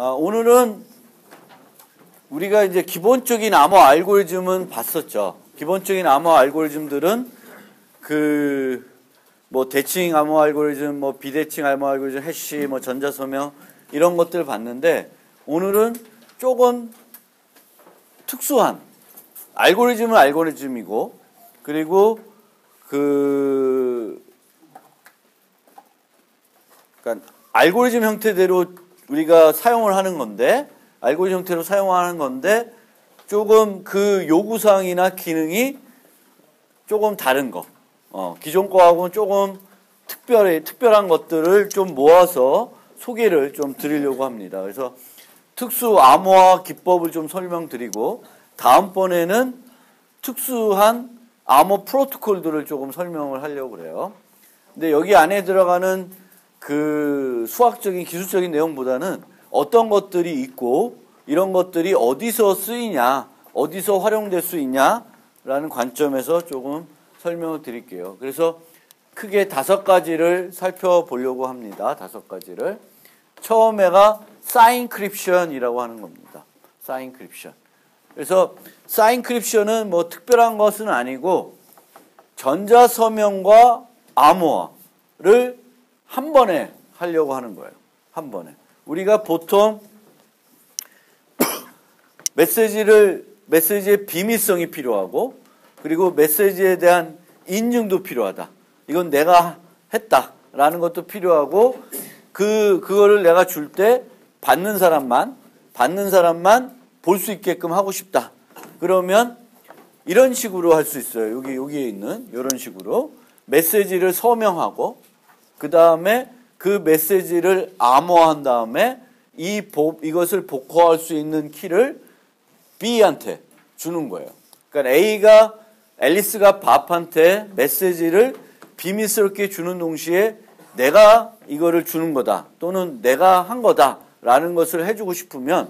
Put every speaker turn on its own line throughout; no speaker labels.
오늘은 우리가 이제 기본적인 암호 알고리즘은 봤었죠. 기본적인 암호 알고리즘들은 뭐 대칭 암호 알고리즘, 뭐 비대칭 암호 알고리즘, 해시, 뭐 전자서명 이런 것들 봤는데 오늘은 조금 특수한 알고리즘은 알고리즘이고 그리고 그러니까 알고리즘 형태대로 우리가 사용을 하는 건데 알고리즘 형태로 사용하는 건데 조금 그 요구사항이나 기능이 조금 다른 거. 기존 거하고는 조금 특별한 것들을 좀 모아서 소개를 좀 드리려고 합니다. 그래서 특수 암호화 기법을 좀 설명드리고 다음번에는 특수한 암호 프로토콜들을 조금 설명을 하려고 그래요. 근데 여기 안에 들어가는 그 수학적인 기술적인 내용보다는 어떤 것들이 있고 이런 것들이 어디서 쓰이냐, 어디서 활용될 수 있냐라는 관점에서 조금 설명을 드릴게요. 그래서 크게 5가지를 살펴보려고 합니다. 5가지를. 처음에가 사인크립션이라고 하는 겁니다. 사인크립션. 그래서 사인크립션은 뭐 특별한 것은 아니고 전자서명과 암호화를 한 번에 하려고 하는 거예요. 한 번에. 우리가 보통 메시지의 비밀성이 필요하고 그리고 메시지에 대한 인증도 필요하다. 이건 내가 했다라는 것도 필요하고 그거를 내가 줄 때 받는 사람만 볼 수 있게끔 하고 싶다. 그러면 이런 식으로 할 수 있어요. 여기에 있는 이런 식으로 메시지를 서명하고 그 다음에 그 메시지를 암호화한 다음에 이것을 복호할 수 있는 키를 B한테 주는 거예요. 그러니까 앨리스가 밥한테 메시지를 비밀스럽게 주는 동시에 내가 이거를 주는 거다 또는 내가 한 거다라는 것을 해주고 싶으면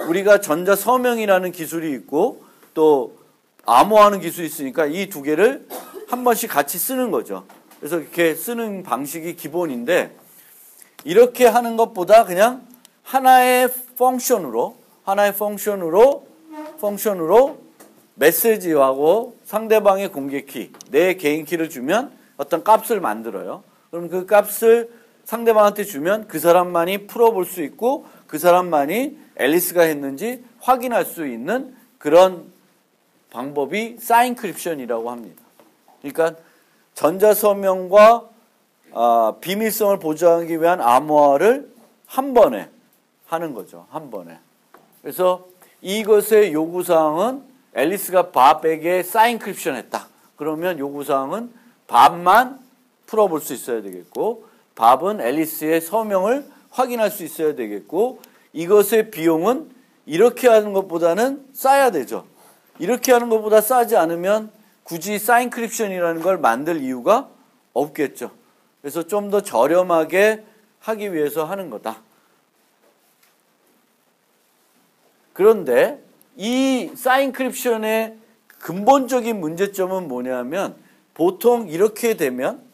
우리가 전자서명이라는 기술이 있고 또 암호화하는 기술이 있으니까 이 두 개를 한 번씩 같이 쓰는 거죠. 그래서 이렇게 쓰는 방식이 기본인데 이렇게 하는 것보다 그냥 하나의 펑션으로 메시지하고 상대방의 공개키, 내 개인키를 주면 어떤 값을 만들어요. 그럼 그 값을 상대방한테 주면 그 사람만이 풀어볼 수 있고 그 사람만이 앨리스가 했는지 확인할 수 있는 그런 방법이 사인크립션이라고 합니다. 그러니까 전자서명과 비밀성을 보장하기 위한 암호화를 한 번에 하는 거죠. 한 번에. 그래서 이것의 요구사항은 앨리스가 밥에게 사인크립션 했다. 그러면 요구사항은 밥만 풀어볼 수 있어야 되겠고 밥은 앨리스의 서명을 확인할 수 있어야 되겠고 이것의 비용은 이렇게 하는 것보다는 싸야 되죠. 이렇게 하는 것보다 싸지 않으면 굳이 사인크립션이라는 걸 만들 이유가 없겠죠. 그래서 좀 더 저렴하게 하기 위해서 하는 거다. 그런데 이 사인크립션의 근본적인 문제점은 뭐냐면 보통 이렇게 되면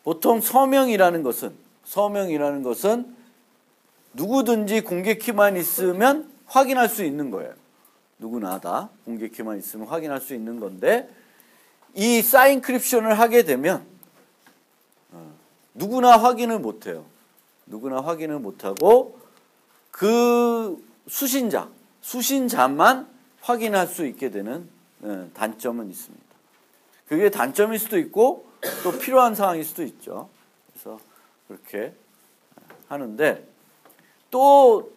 보통 서명이라는 것은 누구든지 공개키만 있으면 확인할 수 있는 거예요. 누구나 다 공개키만 있으면 확인할 수 있는 건데 이 사인크립션을 하게 되면 누구나 확인을 못해요. 누구나 확인을 못하고 그 수신자만 확인할 수 있게 되는 단점은 있습니다. 그게 단점일 수도 있고 또 필요한 상황일 수도 있죠. 그래서 그렇게 하는데 또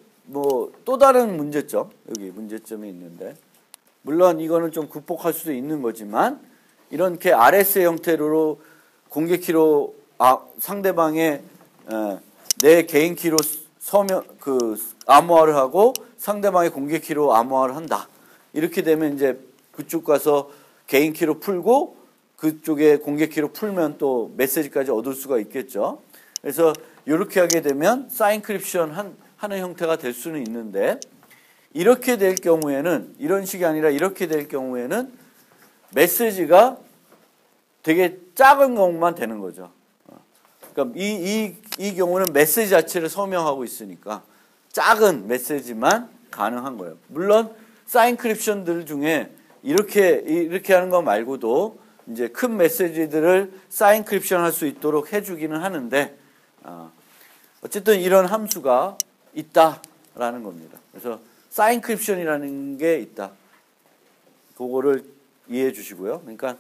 다른 문제점, 여기 문제점이 있는데 물론 이거는 좀 극복할 수도 있는 거지만 이렇게 RS의 형태로 공개키로 상대방의 내 개인키로 암호화를 하고 상대방의 공개키로 암호화를 한다. 이렇게 되면 이제 그쪽 가서 개인키로 풀고 그쪽에 공개키로 풀면 또 메시지까지 얻을 수가 있겠죠. 그래서 이렇게 하게 되면 사인크립션 하는 형태가 될 수는 있는데 이렇게 될 경우에는 이런 식이 아니라 이렇게 될 경우에는 메시지가 되게 작은 것만 되는 거죠. 그러니까 이 경우는 메시지 자체를 서명하고 있으니까 작은 메시지만 가능한 거예요. 물론 사인 크립션들 중에 이렇게 하는 거 말고도 이제 큰 메시지들을 사인 크립션 할 수 있도록 해주기는 하는데 어쨌든 이런 함수가 있다라는 겁니다. 그래서 사인 크립션이라는 게 있다. 그거를 이해해 주시고요. 그러니까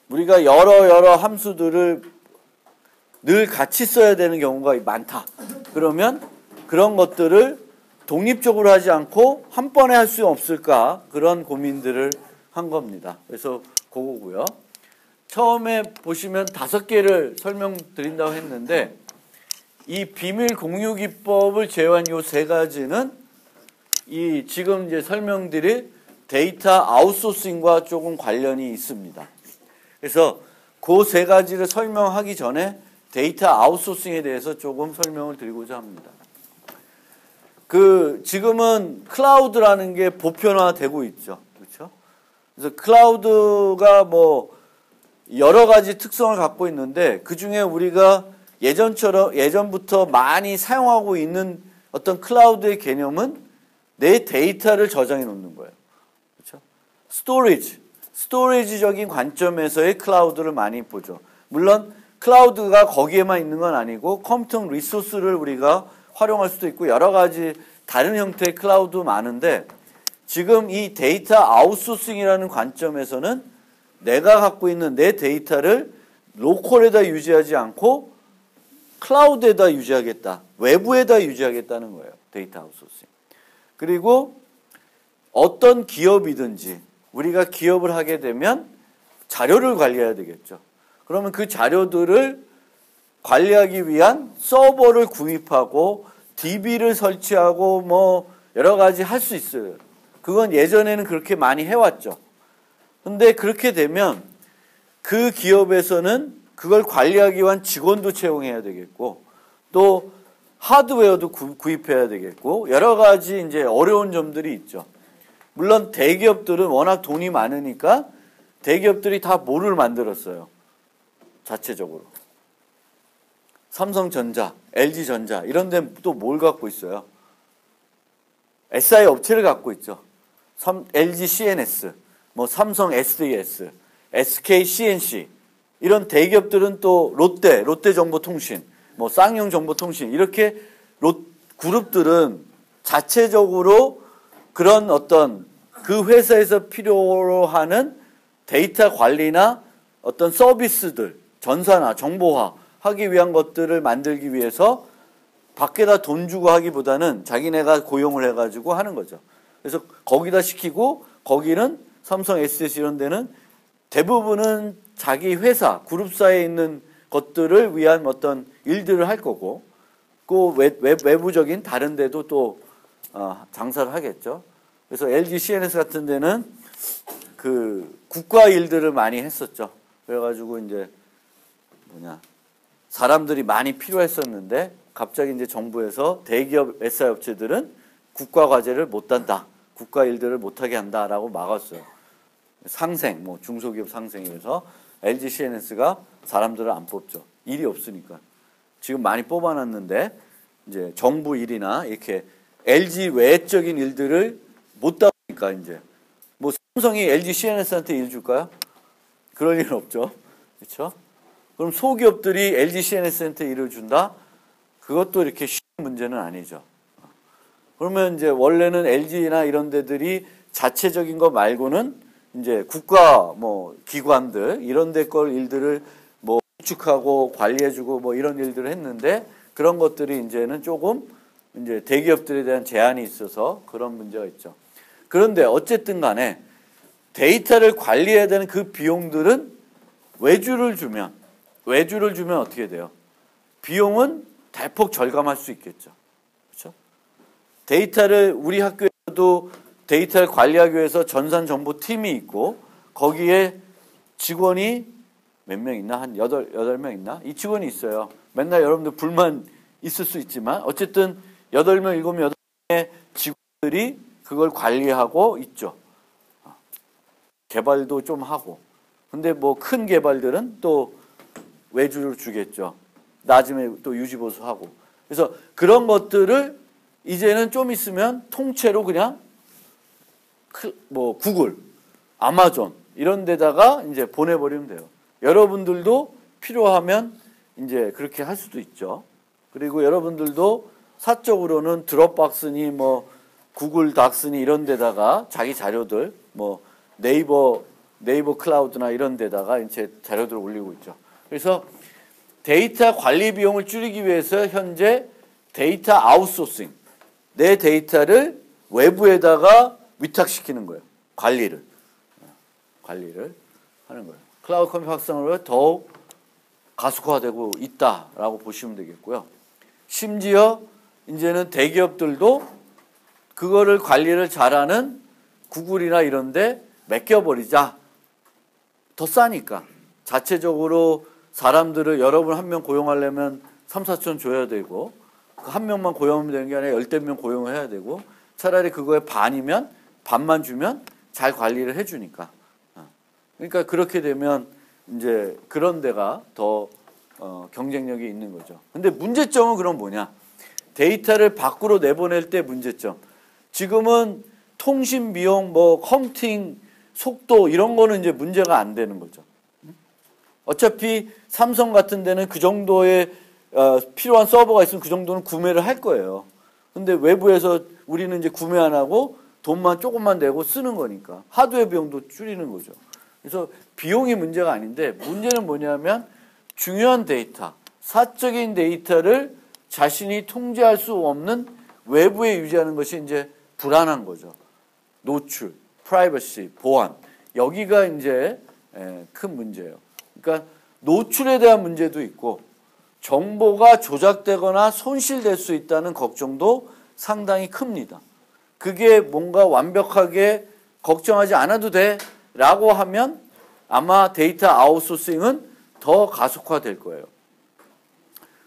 우리가 여러 함수들을 늘 같이 써야 되는 경우가 많다. 그러면 그런 것들을 독립적으로 하지 않고 한 번에 할 수 없을까? 그런 고민들을 한 겁니다. 그래서 그거고요. 처음에 보시면 5개를 설명드린다고 했는데 이 비밀 공유 기법을 제외한 이 3가지는 이 지금 이제 설명드릴 데이터 아웃소싱과 조금 관련이 있습니다. 그래서 그 3가지를 설명하기 전에 데이터 아웃소싱에 대해서 조금 설명을 드리고자 합니다. 지금은 클라우드라는 게 보편화되고 있죠. 그렇죠? 그래서 클라우드가 뭐 여러 가지 특성을 갖고 있는데 그 중에 우리가 예전부터 많이 사용하고 있는 어떤 클라우드의 개념은 내 데이터를 저장해 놓는 거예요. 그렇죠? 스토리지적인 관점에서의 클라우드를 많이 보죠. 물론 클라우드가 거기에만 있는 건 아니고 컴퓨터 리소스를 우리가 활용할 수도 있고 여러 가지 다른 형태의 클라우드 많은데 지금 이 데이터 아웃소싱이라는 관점에서는 내가 갖고 있는 내 데이터를 로컬에다 유지하지 않고 클라우드에다 유지하겠다. 외부에다 유지하겠다는 거예요. 데이터 아웃소싱. 그리고 어떤 기업이든지 우리가 기업을 하게 되면 자료를 관리해야 되겠죠. 그러면 그 자료들을 관리하기 위한 서버를 구입하고 DB를 설치하고 뭐 여러 가지 할 수 있어요. 그건 예전에는 그렇게 많이 해왔죠. 근데 그렇게 되면 그 기업에서는 그걸 관리하기 위한 직원도 채용해야 되겠고 또 하드웨어도 구입해야 되겠고 여러 가지 이제 어려운 점들이 있죠. 물론 대기업들은 워낙 돈이 많으니까 대기업들이 다 뭐를 만들었어요. 자체적으로. 삼성전자, LG전자 이런 데는 또 뭘 갖고 있어요? SI 업체를 갖고 있죠. LG CNS, 뭐 삼성 SDS, SK CNC 이런 대기업들은 또 롯데정보통신, 뭐 쌍용정보통신 이렇게 그룹들은 자체적으로 그런 어떤 그 회사에서 필요로 하는 데이터 관리나 어떤 서비스들, 전산화, 정보화 하기 위한 것들을 만들기 위해서 밖에다 돈 주고 하기보다는 자기네가 고용을 해가지고 하는 거죠. 그래서 거기다 시키고 거기는 삼성, SDS 이런 데는 대부분은 자기 회사, 그룹사에 있는 것들을 위한 어떤 일들을 할 거고 그 외부적인 다른 데도 또 장사를 하겠죠. 그래서 LG CNS 같은 데는 그 국가 일들을 많이 했었죠. 그래가지고 이제 사람들이 많이 필요했었는데 갑자기 이제 정부에서 대기업 SI 업체들은 국가 과제를 못 한다. 국가 일들을 못하게 한다라고 막았어요. 상생, 뭐 중소기업 상생이라서 LG CNS가 사람들을 안 뽑죠. 일이 없으니까. 지금 많이 뽑아놨는데 이제 정부 일이나 이렇게 LG 외적인 일들을 못 따니까 이제 뭐 삼성이 LG CNS한테 일 줄까요? 그럴 일은 없죠. 그렇죠? 그럼 소기업들이 LG CNS한테 일을 준다? 그것도 이렇게 쉬운 문제는 아니죠. 그러면 이제 원래는 LG나 이런 데들이 자체적인 거 말고는 이제 국가 뭐 기관들 이런 데 걸 일들을 뭐 구축하고 관리해주고 뭐 이런 일들을 했는데 그런 것들이 이제는 조금 이제 대기업들에 대한 제한이 있어서 그런 문제가 있죠. 그런데 어쨌든 간에 데이터를 관리해야 되는 그 비용들은 외주를 주면 어떻게 돼요? 비용은 대폭 절감할 수 있겠죠. 그렇죠? 데이터를 우리 학교에도 데이터를 관리하기 위해서 전산정보팀이 있고 거기에 직원이 몇 명 있나? 한 8명 있나? 이 직원이 있어요. 맨날 여러분들 불만 있을 수 있지만 어쨌든 8명, 7명, 8명의 직원들이 그걸 관리하고 있죠. 개발도 좀 하고. 근데 뭐 큰 개발들은 또 외주를 주겠죠. 나중에 또 유지보수하고. 그래서 그런 것들을 이제는 좀 있으면 통째로 그냥 뭐 구글, 아마존 이런 데다가 이제 보내버리면 돼요. 여러분들도 필요하면 이제 그렇게 할 수도 있죠. 그리고 여러분들도 사적으로는 드롭박스니 뭐 구글 닥스니 이런 데다가 자기 자료들 뭐 네이버 클라우드나 이런 데다가 이제 자료들을 올리고 있죠. 그래서 데이터 관리 비용을 줄이기 위해서 현재 데이터 아웃소싱, 내 데이터를 외부에다가 위탁시키는 거예요. 관리를 하는 거예요. 클라우드 컴퓨팅 확산으로 더욱 가속화되고 있다라고 보시면 되겠고요. 심지어 이제는 대기업들도 그거를 관리를 잘하는 구글이나 이런 데 맡겨버리자. 더 싸니까. 자체적으로 사람들을 여러분 한 명 고용하려면 3, 4천 줘야 되고 그 한 명만 고용하면 되는 게 아니라 열댓 명 고용을 해야 되고 차라리 그거의 반이면 반만 주면 잘 관리를 해주니까. 그러니까 그렇게 되면 이제 그런 데가 더 경쟁력이 있는 거죠. 근데 문제점은 그럼 뭐냐? 데이터를 밖으로 내보낼 때 문제점. 지금은 통신 비용, 뭐 컴퓨팅 속도 이런 거는 이제 문제가 안 되는 거죠. 어차피 삼성 같은 데는 그 정도의 필요한 서버가 있으면 그 정도는 구매를 할 거예요. 근데 외부에서 우리는 이제 구매 안 하고 돈만 조금만 내고 쓰는 거니까 하드웨어 비용도 줄이는 거죠. 그래서 비용이 문제가 아닌데 문제는 뭐냐면 중요한 데이터, 사적인 데이터를 자신이 통제할 수 없는 외부에 유지하는 것이 이제 불안한 거죠. 노출, 프라이버시, 보안. 여기가 이제 큰 문제예요. 그러니까 노출에 대한 문제도 있고 정보가 조작되거나 손실될 수 있다는 걱정도 상당히 큽니다. 그게 뭔가 완벽하게 걱정하지 않아도 돼 라고 하면 아마 데이터 아웃소싱은 더 가속화될 거예요.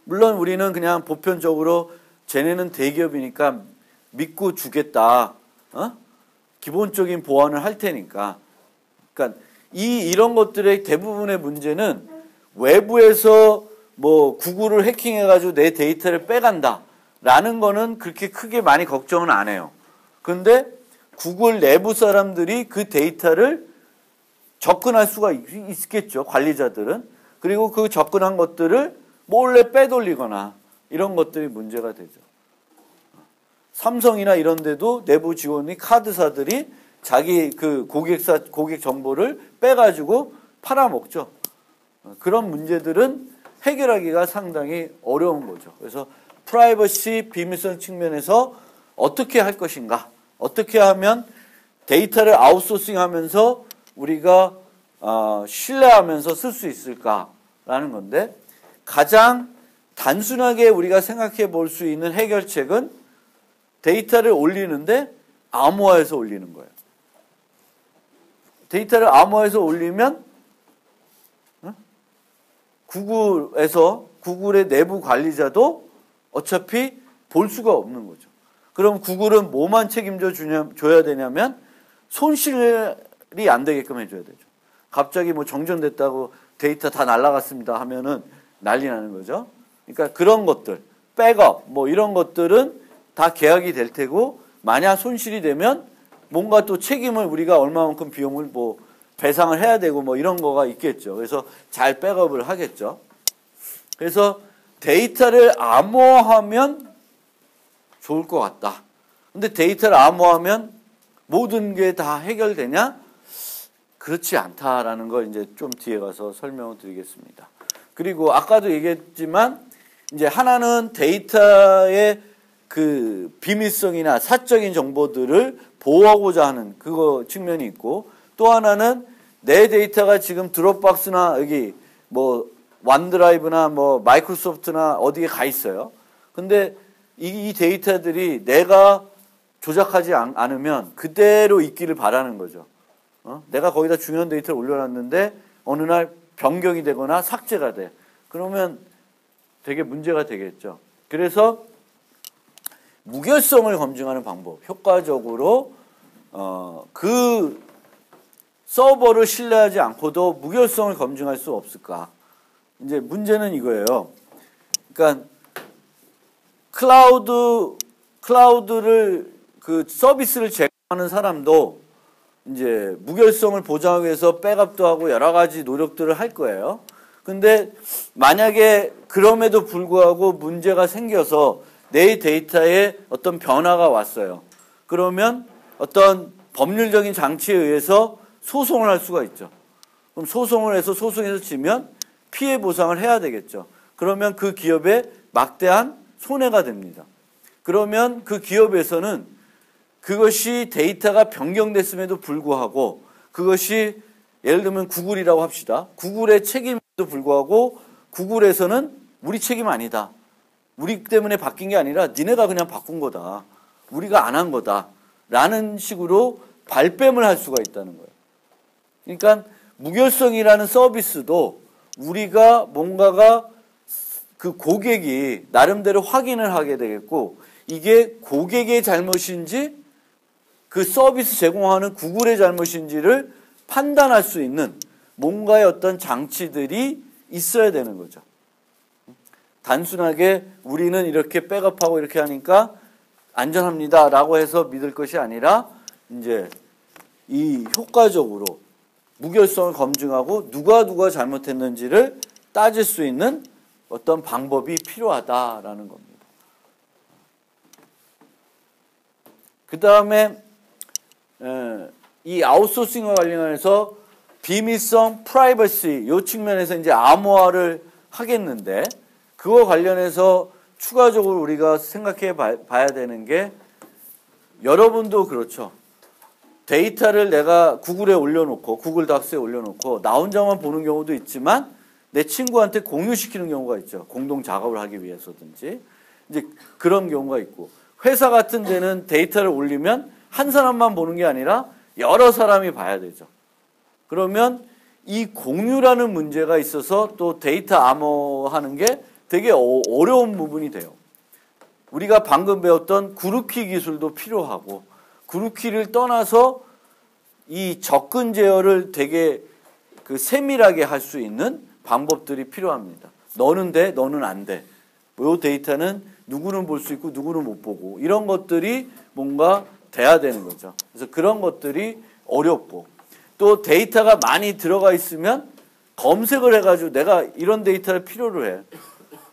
물론 우리는 그냥 보편적으로 쟤네는 대기업이니까 믿고 주겠다. 기본적인 보안을 할 테니까. 그러니까 이런 것들의 대부분의 문제는 외부에서 뭐 구글을 해킹해가지고 내 데이터를 빼간다 라는 거는 그렇게 크게 많이 걱정은 안 해요. 그런데 구글 내부 사람들이 그 데이터를 접근할 수가 있겠죠. 관리자들은. 그리고 그 접근한 것들을 몰래 빼돌리거나 이런 것들이 문제가 되죠. 삼성이나 이런 데도 내부 직원이 카드사들이 자기 그 고객 정보를 빼가지고 팔아먹죠. 그런 문제들은 해결하기가 상당히 어려운 거죠. 그래서 프라이버시 비밀성 측면에서 어떻게 할 것인가, 어떻게 하면 데이터를 아웃소싱하면서 우리가 신뢰하면서 쓸 수 있을까라는 건데 가장 단순하게 우리가 생각해 볼 수 있는 해결책은 데이터를 올리는데 암호화해서 올리는 거예요. 데이터를 암호화해서 올리면 구글의 내부 관리자도 어차피 볼 수가 없는 거죠. 그럼 구글은 뭐만 책임져 줘야 되냐면 손실이 안 되게끔 해줘야 되죠. 갑자기 뭐 정전됐다고 데이터 다 날라갔습니다 하면은 난리 나는 거죠. 그러니까 그런 것들, 백업 뭐 이런 것들은 다 계약이 될 테고 만약 손실이 되면 뭔가 또 책임을 우리가 얼마만큼 비용을 뭐 배상을 해야 되고 뭐 이런 거가 있겠죠. 그래서 잘 백업을 하겠죠. 그래서 데이터를 암호화하면 좋을 것 같다. 근데 데이터를 암호화하면 모든 게 다 해결되냐? 그렇지 않다라는 걸 이제 좀 뒤에 가서 설명을 드리겠습니다. 그리고 아까도 얘기했지만 이제 하나는 데이터의 그 비밀성이나 사적인 정보들을 보호하고자 하는 그거 측면이 있고 또 하나는 내 데이터가 지금 드롭박스나 여기 뭐 원드라이브나 뭐 마이크로소프트나 어디에 가 있어요. 근데 이 데이터들이 내가 조작하지 않으면 그대로 있기를 바라는 거죠. 내가 거기다 중요한 데이터를 올려놨는데 어느 날 변경이 되거나 삭제가 돼. 그러면 되게 문제가 되겠죠. 그래서 무결성을 검증하는 방법, 효과적으로 그 서버를 신뢰하지 않고도 무결성을 검증할 수 없을까? 이제 문제는 이거예요. 그러니까 클라우드를 그 서비스를 제공하는 사람도 이제 무결성을 보장하기 위해서 백업도 하고 여러 가지 노력들을 할 거예요. 근데 만약에 그럼에도 불구하고 문제가 생겨서 내 데이터에 어떤 변화가 왔어요. 그러면 어떤 법률적인 장치에 의해서 소송을 할 수가 있죠. 그럼 소송을 해서 소송에서 지면 피해 보상을 해야 되겠죠. 그러면 그 기업에 막대한 손해가 됩니다. 그러면 그 기업에서는 그것이 데이터가 변경됐음에도 불구하고 그것이 예를 들면 구글이라고 합시다. 구글의 책임에도 불구하고 구글에서는 우리 책임 아니다. 우리 때문에 바뀐 게 아니라 니네가 그냥 바꾼 거다. 우리가 안 한 거다. 라는 식으로 발뺌을 할 수가 있다는 거예요. 그러니까 무결성이라는 서비스도 우리가 뭔가가 그 고객이 나름대로 확인을 하게 되겠고 이게 고객의 잘못인지 그 서비스 제공하는 구글의 잘못인지를 판단할 수 있는 뭔가의 어떤 장치들이 있어야 되는 거죠. 단순하게 우리는 이렇게 백업하고 이렇게 하니까 안전합니다 라고 해서 믿을 것이 아니라 이제 이 효과적으로 무결성을 검증하고 누가 잘못했는지를 따질 수 있는 어떤 방법이 필요하다라는 겁니다. 그 다음에 이 아웃소싱과 관련해서 비밀성, 프라이버시 이 측면에서 이제 암호화를 하겠는데 그거 관련해서 추가적으로 우리가 생각해 봐야 되는 게 여러분도 그렇죠. 데이터를 내가 구글에 올려놓고 구글 닥스에 올려놓고 나 혼자만 보는 경우도 있지만 내 친구한테 공유시키는 경우가 있죠. 공동 작업을 하기 위해서든지 이제 그런 경우가 있고 회사 같은 데는 데이터를 올리면 한 사람만 보는 게 아니라 여러 사람이 봐야 되죠. 그러면 이 공유라는 문제가 있어서 또 데이터 암호화하는 게 되게 어려운 부분이 돼요. 우리가 방금 배웠던 그룹키 기술도 필요하고 그룹키를 떠나서 이 접근 제어를 되게 그 세밀하게 할 수 있는 방법들이 필요합니다. 너는 돼, 너는 안 돼. 이 데이터는 누구는 볼 수 있고 누구는 못 보고 이런 것들이 뭔가 돼야 되는 거죠. 그래서 그런 것들이 어렵고 또 데이터가 많이 들어가 있으면 검색을 해가지고 내가 이런 데이터를 필요로 해.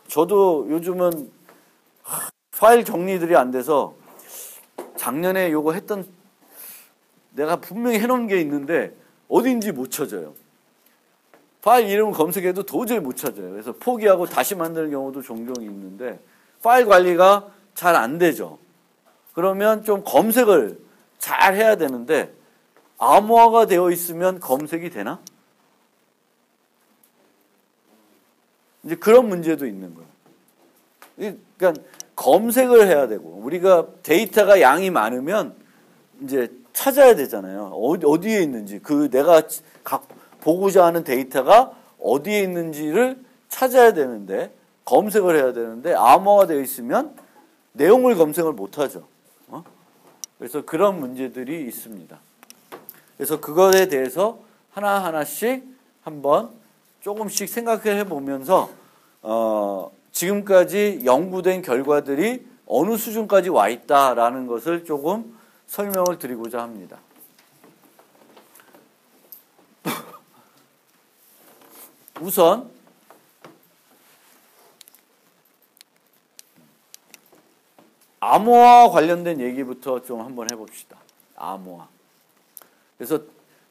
저도 요즘은 파일 정리들이 안 돼서 작년에 요거 했던 내가 분명히 해놓은 게 있는데 어딘지 못 찾아요. 파일 이름을 검색해도 도저히 못 찾아요. 그래서 포기하고 다시 만드는 경우도 종종 있는데 파일 관리가 잘 안 되죠. 그러면 좀 검색을 잘 해야 되는데 암호화가 되어 있으면 검색이 되나? 이제 그런 문제도 있는 거예요. 그러니까 검색을 해야 되고 우리가 데이터가 양이 많으면 이제 찾아야 되잖아요. 어디에 있는지 그 내가 보고자 하는 데이터가 어디에 있는지를 찾아야 되는데 검색을 해야 되는데 암호화가 되어 있으면 내용을 검색을 못하죠. 그래서 그런 문제들이 있습니다. 그래서 그것에 대해서 하나하나씩 한번 조금씩 생각해 보면서 지금까지 연구된 결과들이 어느 수준까지 와 있다라는 것을 조금 설명을 드리고자 합니다. 우선 암호화 관련된 얘기부터 좀 한번 해봅시다. 암호화. 그래서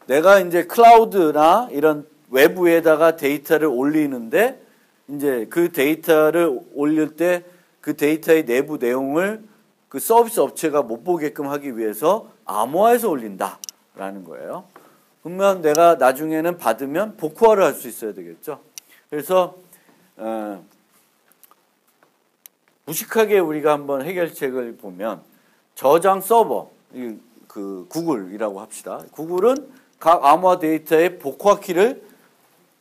내가 이제 클라우드나 이런 외부에다가 데이터를 올리는데 이제 그 데이터를 올릴 때 그 데이터의 내부 내용을 그 서비스 업체가 못 보게끔 하기 위해서 암호화해서 올린다라는 거예요. 그러면 내가 나중에는 받으면 복구화를 할 수 있어야 되겠죠. 그래서 무식하게 우리가 한번 해결책을 보면 저장 서버, 그 구글이라고 합시다. 구글은 각 암호화 데이터의 복구화 키를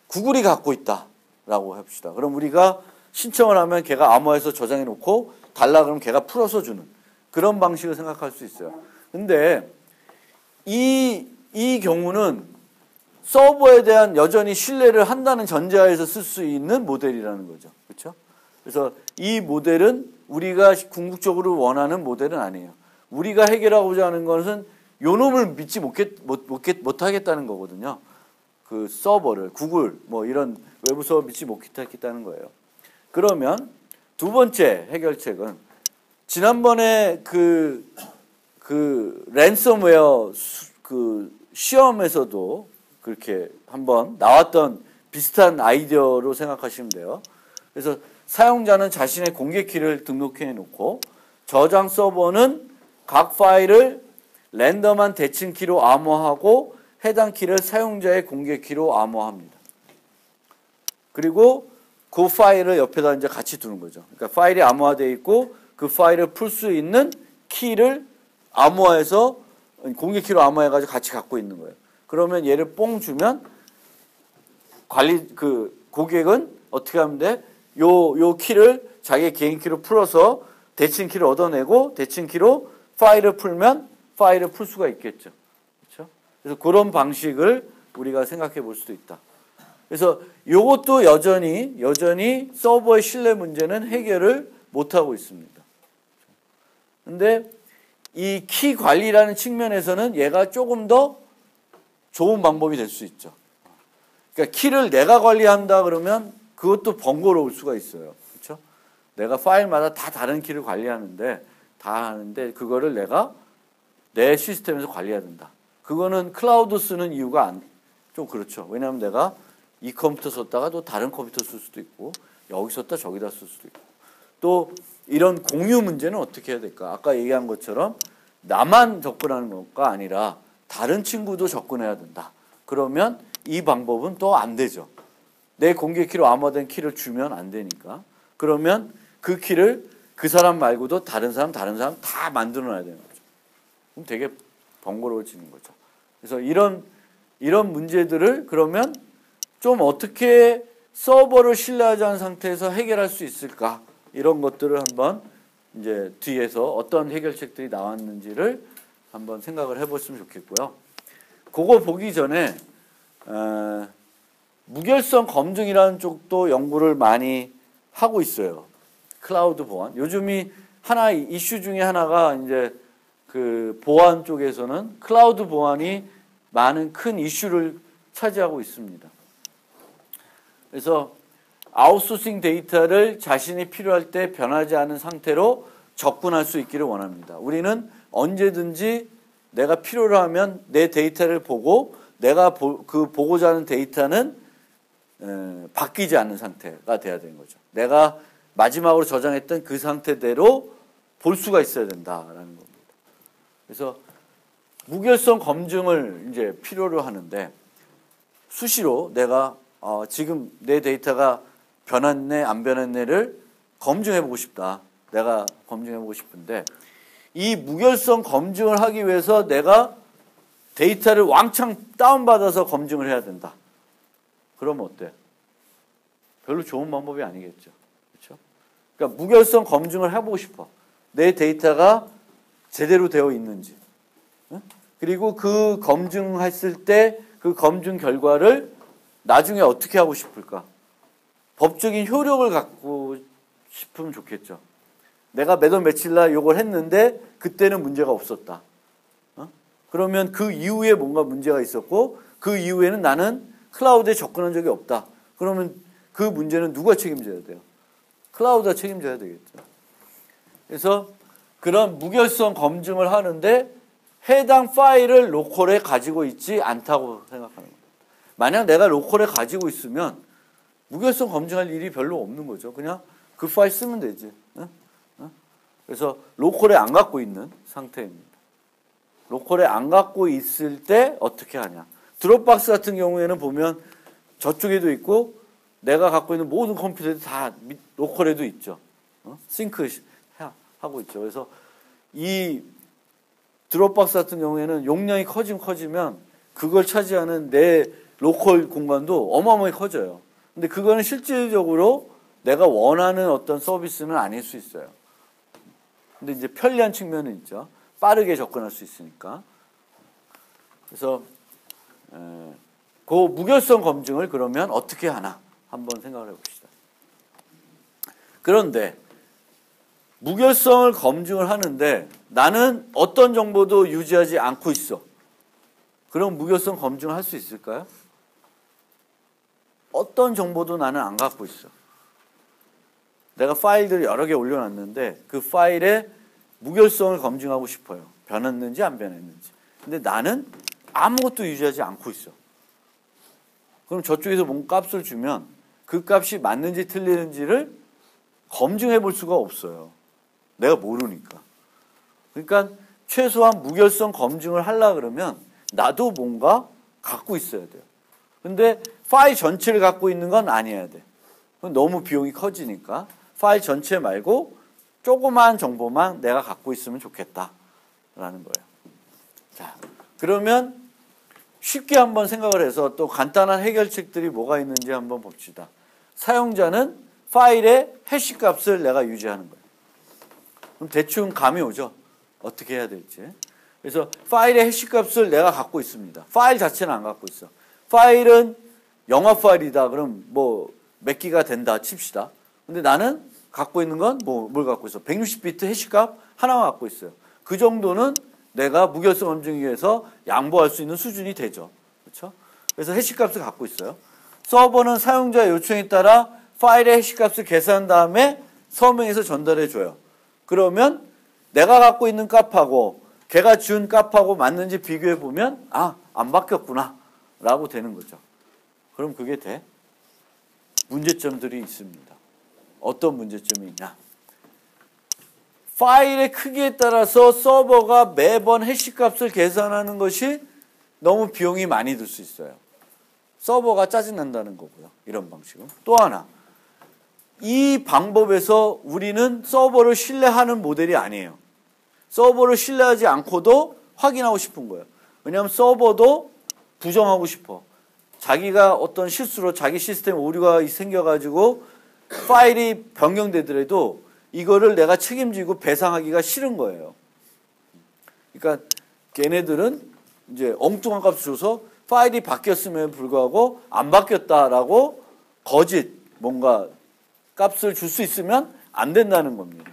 구글이 갖고 있다라고 합시다. 그럼 우리가 신청을 하면 걔가 암호화해서 저장해 놓고 달라 그러면 걔가 풀어서 주는 그런 방식을 생각할 수 있어요. 근데 이 경우는 서버에 대한 여전히 신뢰를 한다는 전제하에서 쓸 수 있는 모델이라는 거죠. 그렇죠? 그래서 이 모델은 우리가 궁극적으로 원하는 모델은 아니에요. 우리가 해결하고자 하는 것은 요 놈을 믿지 못하겠다는 거거든요. 그 서버를, 구글, 뭐 이런 외부 서버 믿지 못하겠다는 거예요. 그러면 두 번째 해결책은 지난번에 그 랜섬웨어 시험에서도 그렇게 한번 나왔던 비슷한 아이디어로 생각하시면 돼요. 그래서 사용자는 자신의 공개키를 등록해 놓고 저장 서버는 각 파일을 랜덤한 대칭키로 암호하고 해당 키를 사용자의 공개키로 암호합니다. 그리고 그 파일을 옆에다 이제 같이 두는 거죠. 그러니까 파일이 암호화되어 있고 그 파일을 풀 수 있는 키를 암호화해서 공개키로 암호해가지고 같이 갖고 있는 거예요. 그러면 얘를 뽕 주면 고객은 어떻게 하면 돼? 요 키를 자기 개인 키로 풀어서 대칭 키를 얻어내고 대칭 키로 파일을 풀면 파일을 풀 수가 있겠죠. 그렇죠? 그래서 그런 방식을 우리가 생각해 볼 수도 있다. 그래서 요것도 여전히 서버의 신뢰 문제는 해결을 못 하고 있습니다. 근데 이 키 관리라는 측면에서는 얘가 조금 더 좋은 방법이 될 수 있죠. 그러니까 키를 내가 관리한다 그러면 그것도 번거로울 수가 있어요. 그렇죠? 내가 파일마다 다 다른 키를 관리하는데 그거를 내가 내 시스템에서 관리해야 된다. 그거는 클라우드 쓰는 이유가 좀 그렇죠. 왜냐하면 내가 이 컴퓨터 썼다가 또 다른 컴퓨터 쓸 수도 있고 여기 썼다 저기다 쓸 수도 있고 또 이런 공유 문제는 어떻게 해야 될까? 아까 얘기한 것처럼 나만 접근하는 것가 아니라 다른 친구도 접근해야 된다. 그러면 이 방법은 또 안 되죠. 내 공개 키로 암호화된 키를 주면 안 되니까. 그러면 그 키를 그 사람 말고도 다른 사람 다 만들어 놔야 되는 거죠. 그럼 되게 번거로워지는 거죠. 그래서 이런 문제들을 그러면 좀 어떻게 서버를 신뢰하지 않은 상태에서 해결할 수 있을까? 이런 것들을 한번 이제 뒤에서 어떤 해결책들이 나왔는지를 한번 생각을 해보시면 좋겠고요. 그거 보기 전에 무결성 검증이라는 쪽도 연구를 많이 하고 있어요. 클라우드 보안. 요즘이 이슈 중에 하나가 이제 그 보안 쪽에서는 클라우드 보안이 많은 큰 이슈를 차지하고 있습니다. 그래서 아웃소싱 데이터를 자신이 필요할 때 변하지 않은 상태로 접근할 수 있기를 원합니다. 우리는 언제든지 내가 필요로 하면 내 데이터를 보고 내가 보고자 하는 데이터는 바뀌지 않는 상태가 돼야 되는 거죠. 내가 마지막으로 저장했던 그 상태대로 볼 수가 있어야 된다라는 겁니다. 그래서 무결성 검증을 이제 필요로 하는데 수시로 내가 지금 내 데이터가 변했네 안 변했네를 검증해보고 싶다. 내가 검증해보고 싶은데 이 무결성 검증을 하기 위해서 내가 데이터를 왕창 다운받아서 검증을 해야 된다. 그러면 어때? 별로 좋은 방법이 아니겠죠. 그렇죠? 그러니까 무결성 검증을 해보고 싶어. 내 데이터가 제대로 되어 있는지. 그리고 그 검증했을 때 그 검증 결과를 나중에 어떻게 하고 싶을까? 법적인 효력을 갖고 싶으면 좋겠죠. 내가 몇 월 며칠 날 이걸 했는데 그때는 문제가 없었다. 그러면 그 이후에 뭔가 문제가 있었고 그 이후에는 나는 클라우드에 접근한 적이 없다. 그러면 그 문제는 누가 책임져야 돼요? 클라우드가 책임져야 되겠죠. 그래서 그런 무결성 검증을 하는데 해당 파일을 로컬에 가지고 있지 않다고 생각하는 겁니다. 만약 내가 로컬에 가지고 있으면 무결성 검증할 일이 별로 없는 거죠. 그냥 그 파일 쓰면 되지. 그래서 로컬에 안 갖고 있는 상태입니다. 로컬에 안 갖고 있을 때 어떻게 하냐. 드롭박스 같은 경우에는 보면 저쪽에도 있고 내가 갖고 있는 모든 컴퓨터들이 다 로컬에도 있죠. 싱크 하고 있죠. 그래서 이 드롭박스 같은 경우에는 용량이 커지면 그걸 차지하는 내 로컬 공간도 어마어마하게 커져요. 근데 그거는 실질적으로 내가 원하는 어떤 서비스는 아닐 수 있어요. 근데 이제 편리한 측면은 있죠. 빠르게 접근할 수 있으니까. 그래서 그 무결성 검증을 그러면 어떻게 하나 한번 생각을 해봅시다. 그런데 무결성을 검증을 하는데 나는 어떤 정보도 유지하지 않고 있어. 그럼 무결성 검증을 할 수 있을까요? 어떤 정보도 나는 안 갖고 있어. 내가 파일들을 여러 개 올려놨는데 그 파일의 무결성을 검증하고 싶어요. 변했는지 안 변했는지. 근데 나는 아무것도 유지하지 않고 있어. 그럼 저쪽에서 뭔 값을 주면 그 값이 맞는지 틀리는지를 검증해 볼 수가 없어요. 내가 모르니까. 그러니까 최소한 무결성 검증을 하려고 그러면 나도 뭔가 갖고 있어야 돼요. 근데 파일 전체를 갖고 있는 건 아니어야 돼. 너무 비용이 커지니까 파일 전체 말고 조그마한 정보만 내가 갖고 있으면 좋겠다라는 거예요. 자, 그러면 쉽게 한번 생각을 해서 또 간단한 해결책들이 뭐가 있는지 한번 봅시다. 사용자는 파일의 해시 값을 내가 유지하는 거예요. 그럼 대충 감이 오죠? 어떻게 해야 될지. 그래서 파일의 해시 값을 내가 갖고 있습니다. 파일 자체는 안 갖고 있어. 파일은 영화 파일이다. 그럼 뭐 몇 기가 된다 칩시다. 근데 나는 갖고 있는 건 뭘 갖고 있어? 160비트 해시 값 하나만 갖고 있어요. 그 정도는 내가 무결성 검증 위해서 양보할 수 있는 수준이 되죠. 그렇죠? 그래서 해시 값을 갖고 있어요. 서버는 사용자의 요청에 따라 파일의 해시 값을 계산한 다음에 서명해서 전달해 줘요. 그러면 내가 갖고 있는 값하고 걔가 준 값하고 맞는지 비교해 보면 안 바뀌었구나 라고 되는 거죠. 그럼 그게 돼? 문제점들이 있습니다. 어떤 문제점이 있냐? 파일의 크기에 따라서 서버가 매번 해시 값을 계산하는 것이 너무 비용이 많이 들 수 있어요. 서버가 짜증난다는 거고요. 이런 방식은. 또 하나, 이 방법에서 우리는 서버를 신뢰하는 모델이 아니에요. 서버를 신뢰하지 않고도 확인하고 싶은 거예요. 왜냐하면 서버도 부정하고 싶어. 자기가 어떤 실수로 자기 시스템 오류가 생겨가지고 파일이 변경되더라도 이거를 내가 책임지고 배상하기가 싫은 거예요. 그러니까 걔네들은 이제 엉뚱한 값을 줘서 파일이 바뀌었음에도 불구하고 안 바뀌었다라고 거짓 뭔가 값을 줄 수 있으면 안 된다는 겁니다.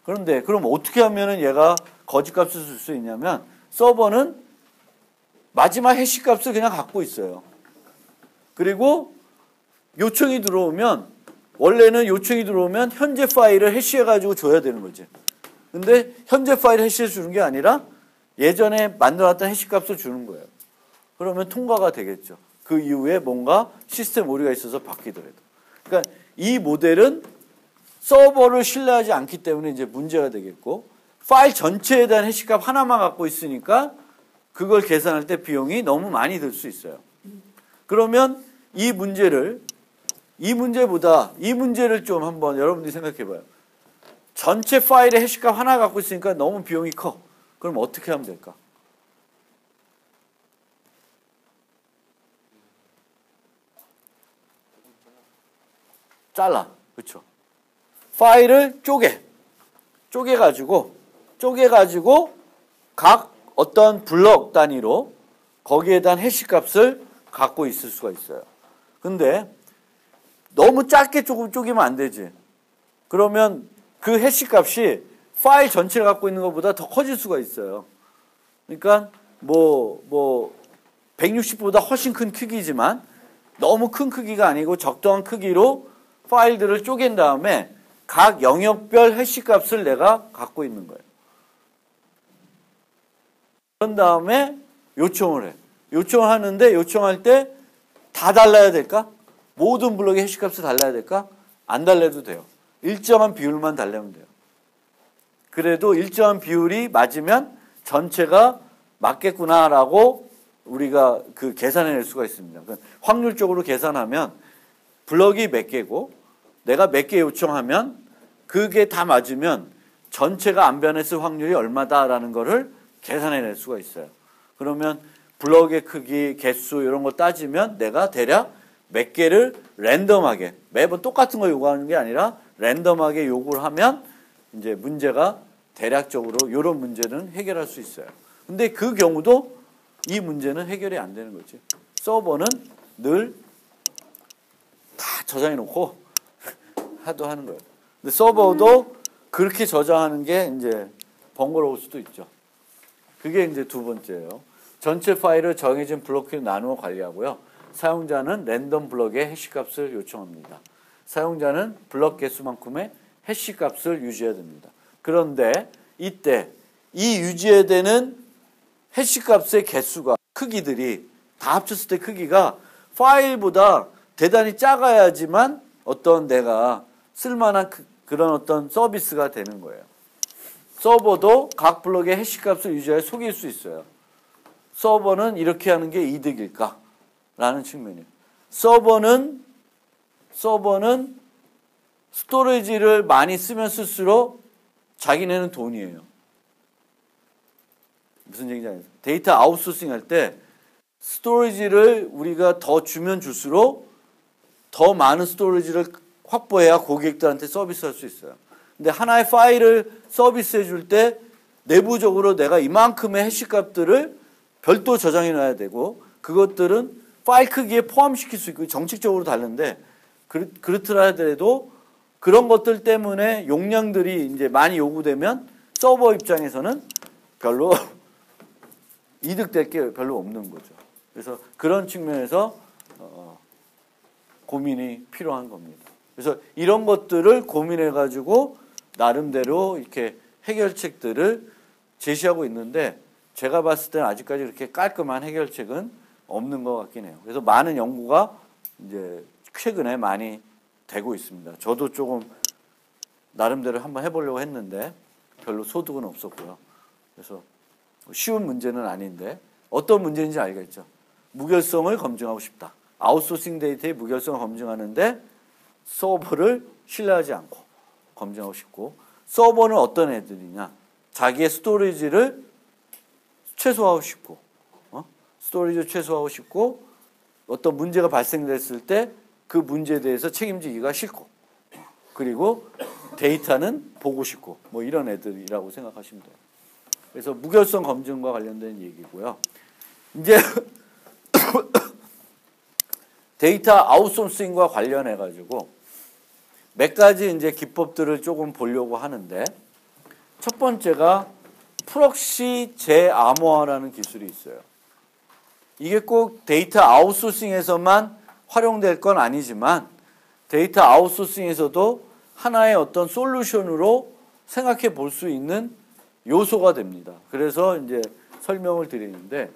그런데 그럼 어떻게 하면은 얘가 거짓 값을 줄 수 있냐면 서버는 마지막 해시 값을 그냥 갖고 있어요. 그리고 요청이 들어오면 원래는 요청이 들어오면 현재 파일을 해시해가지고 줘야 되는 거지. 근데 현재 파일을 해시해 주는 게 아니라 예전에 만들어놨던 해시 값을 주는 거예요. 그러면 통과가 되겠죠. 그 이후에 뭔가 시스템 오류가 있어서 바뀌더라도. 그러니까 이 모델은 서버를 신뢰하지 않기 때문에 이제 문제가 되겠고 파일 전체에 대한 해시값 하나만 갖고 있으니까 그걸 계산할 때 비용이 너무 많이 들 수 있어요. 그러면 이 문제를 좀 한번 여러분들이 생각해 봐요. 전체 파일의 해시값 하나 갖고 있으니까 너무 비용이 커. 그럼 어떻게 하면 될까? 잘라. 그렇죠? 파일을 쪼개가지고 각 어떤 블럭 단위로 거기에 대한 해시 값을 갖고 있을 수가 있어요. 근데 너무 작게 조금 쪼개면 안 되지. 그러면 그 해시 값이 파일 전체를 갖고 있는 것보다 더 커질 수가 있어요. 그러니까 160보다 훨씬 큰 크기지만 너무 큰 크기가 아니고 적당한 크기로 파일들을 쪼갠 다음에 각 영역별 해시 값을 내가 갖고 있는 거예요. 그런 다음에 요청을 해. 요청을 하는데 요청할 때 다 달라야 될까? 모든 블록의 해시 값을 달라야 될까? 안 달래도 돼요. 일정한 비율만 달래면 돼요. 그래도 일정한 비율이 맞으면 전체가 맞겠구나라고 우리가 그 계산해낼 수가 있습니다. 그러니까 확률적으로 계산하면 블럭이 몇 개고 내가 몇 개 요청하면 그게 다 맞으면 전체가 안 변했을 확률이 얼마다라는 거를 계산해낼 수가 있어요. 그러면 블럭의 크기, 개수 이런 거 따지면 내가 대략 몇 개를 랜덤하게 매번 똑같은 거 요구하는 게 아니라 랜덤하게 요구를 하면 이제 문제가 대략적으로 이런 문제는 해결할 수 있어요. 근데 그 경우도 이 문제는 해결이 안 되는 거지. 서버는 늘 다 저장해 놓고 하도 하는 거예요. 근데 서버도 그렇게 저장하는 게 이제 번거로울 수도 있죠. 그게 이제 두 번째예요. 전체 파일을 정해진 블록으로 나누어 관리하고요. 사용자는 랜덤 블럭의 해시 값을 요청합니다. 사용자는 블럭 개수만큼의 해시 값을 유지해야 됩니다. 그런데 이때 이 유지해야 되는 해시 값의 개수가 크기들이 다 합쳤을 때 크기가 파일보다 대단히 작아야지만 어떤 내가 쓸만한 그런 어떤 서비스가 되는 거예요. 서버도 각 블럭의 해시 값을 유지하여 속일 수 있어요. 서버는 이렇게 하는 게 이득일까? 라는 측면이에요. 서버는 스토리지를 많이 쓰면 쓸수록 자기네는 돈이에요. 무슨 얘기인지 알겠어요? 데이터 아웃소싱 할 때 스토리지를 우리가 더 주면 줄수록 더 많은 스토리지를 확보해야 고객들한테 서비스할 수 있어요. 근데 하나의 파일을 서비스해 줄 때 내부적으로 내가 이만큼의 해시 값들을 별도 저장해 놔야 되고 그것들은 파일 크기에 포함시킬 수 있고 정책적으로 다른데 그렇더라 하더라도 그런 것들 때문에 용량들이 이제 많이 요구되면 서버 입장에서는 별로 이득될 게 별로 없는 거죠. 그래서 그런 측면에서 고민이 필요한 겁니다. 그래서 이런 것들을 고민해 가지고 나름대로 이렇게 해결책들을 제시하고 있는데 제가 봤을 때는 아직까지 그렇게 깔끔한 해결책은 없는 것 같긴 해요. 그래서 많은 연구가 이제 최근에 많이 되고 있습니다. 저도 조금 나름대로 한번 해보려고 했는데 별로 소득은 없었고요. 그래서 쉬운 문제는 아닌데 어떤 문제인지 알겠죠. 무결성을 검증하고 싶다. 아웃소싱 데이터의 무결성을 검증하는데 서버를 신뢰하지 않고 검증하고 싶고 서버는 어떤 애들이냐. 자기의 스토리지를 최소화하고 싶고 스토리지를 최소화하고 싶고 어떤 문제가 발생됐을 때 그 문제에 대해서 책임지기가 싫고 그리고 데이터는 보고 싶고 뭐 이런 애들이라고 생각하시면 돼요. 그래서 무결성 검증과 관련된 얘기고요. 이제 데이터 아웃소싱과 관련해 가지고 몇 가지 이제 기법들을 조금 보려고 하는데 첫 번째가 프록시 재암호화라는 기술이 있어요. 이게 꼭 데이터 아웃소싱에서만 활용될 건 아니지만 데이터 아웃소싱에서도 하나의 어떤 솔루션으로 생각해 볼 수 있는 요소가 됩니다. 그래서 이제 설명을 드리는데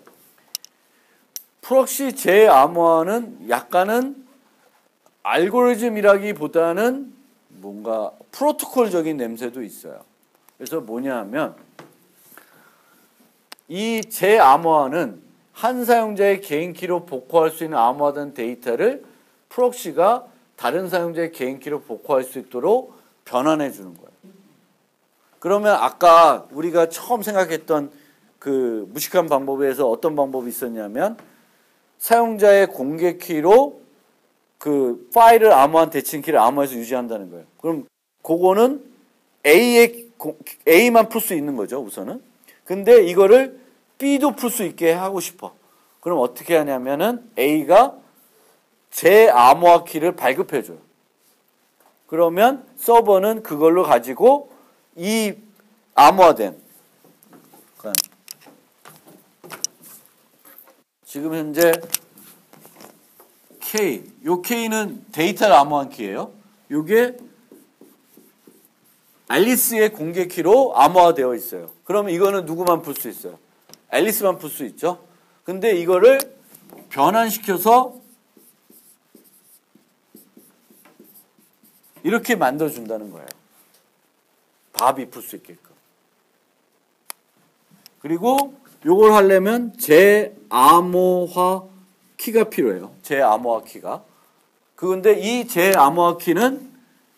프록시 재암호화는 약간은 알고리즘이라기보다는 뭔가 프로토콜적인 냄새도 있어요. 그래서 뭐냐 하면 이 재암호화는 한 사용자의 개인키로 복구할 수 있는 암호화된 데이터를 프록시가 다른 사용자의 개인키로 복구할 수 있도록 변환해 주는 거예요. 그러면 아까 우리가 처음 생각했던 그 무식한 방법에서 어떤 방법이 있었냐면 사용자의 공개 키로 그 파일을 암호한 대칭 키를 암호해서 유지한다는 거예요. 그럼 그거는 A만 풀 수 있는 거죠, 우선은. 근데 이거를 B도 풀 수 있게 하고 싶어. 그럼 어떻게 하냐면은 A가 재암호화 키를 발급해줘요. 그러면 서버는 그걸로 가지고 이 암호화된 지금 현재 K, 요 K는 데이터를 암호한 키예요. 요게 앨리스의 공개 키로 암호화되어 있어요. 그러면 이거는 누구만 풀 수 있어요? 앨리스만 풀 수 있죠. 근데 이거를 변환시켜서 이렇게 만들어준다는 거예요. 밥이 풀 수 있게끔. 그리고 요걸 하려면 재암호화 키가 필요해요. 재암호화 키가. 그런데 이 재암호화 키는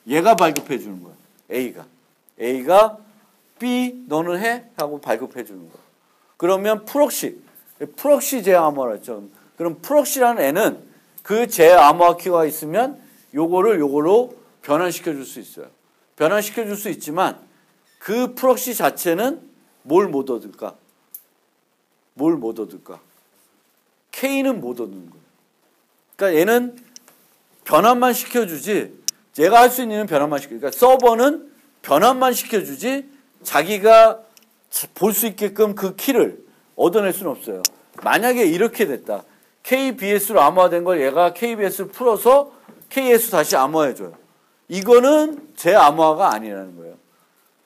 얘가 발급해 주는 거예요. A가 B 너는 해? 하고 발급해 주는 거예요. 그러면 프록시 재암호화를 했죠. 그럼 프록시라는 애는 그 재암호화 키가 있으면 요걸로 변환시켜 줄 수 있어요. 변환시켜 줄 수 있지만 그 프록시 자체는 뭘 못 얻을까? K는 못 얻는 거예요. 그러니까 얘는 변환만 시켜주지 얘가 할 수 있는 일은 변환만 시켜. 그러니까 서버는 변환만 시켜주지 자기가 볼 수 있게끔 그 키를 얻어낼 수는 없어요. 만약에 이렇게 됐다. KBS로 암호화된 걸 얘가 KBS를 풀어서 KS 다시 암호화해줘요. 이거는 제 암호화가 아니라는 거예요.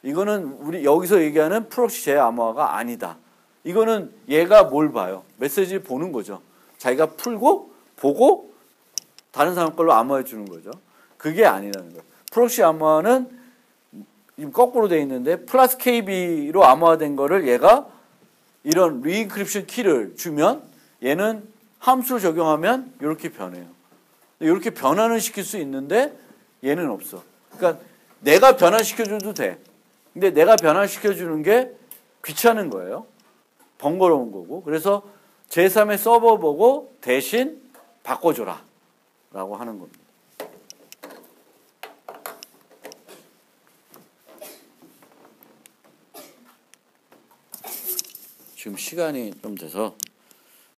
이거는 우리 여기서 얘기하는 프록시 제 암호화가 아니다. 이거는 얘가 뭘 봐요? 메시지 보는 거죠. 자기가 풀고 보고 다른 사람 걸로 암호화해 주는 거죠. 그게 아니라는 거예요. 프록시 암호화는 지금 거꾸로 돼 있는데 플러스 KB로 암호화된 거를 얘가 이런 리인크립션 키를 주면 얘는 함수를 적용하면 이렇게 변해요. 이렇게 변환을 시킬 수 있는데 얘는 없어. 그러니까 내가 변환시켜줘도 돼. 근데 내가 변환시켜주는 게 귀찮은 거예요. 번거로운 거고. 그래서 제3의 서버 보고 대신 바꿔줘라 라고 하는 겁니다. 지금 시간이 좀 돼서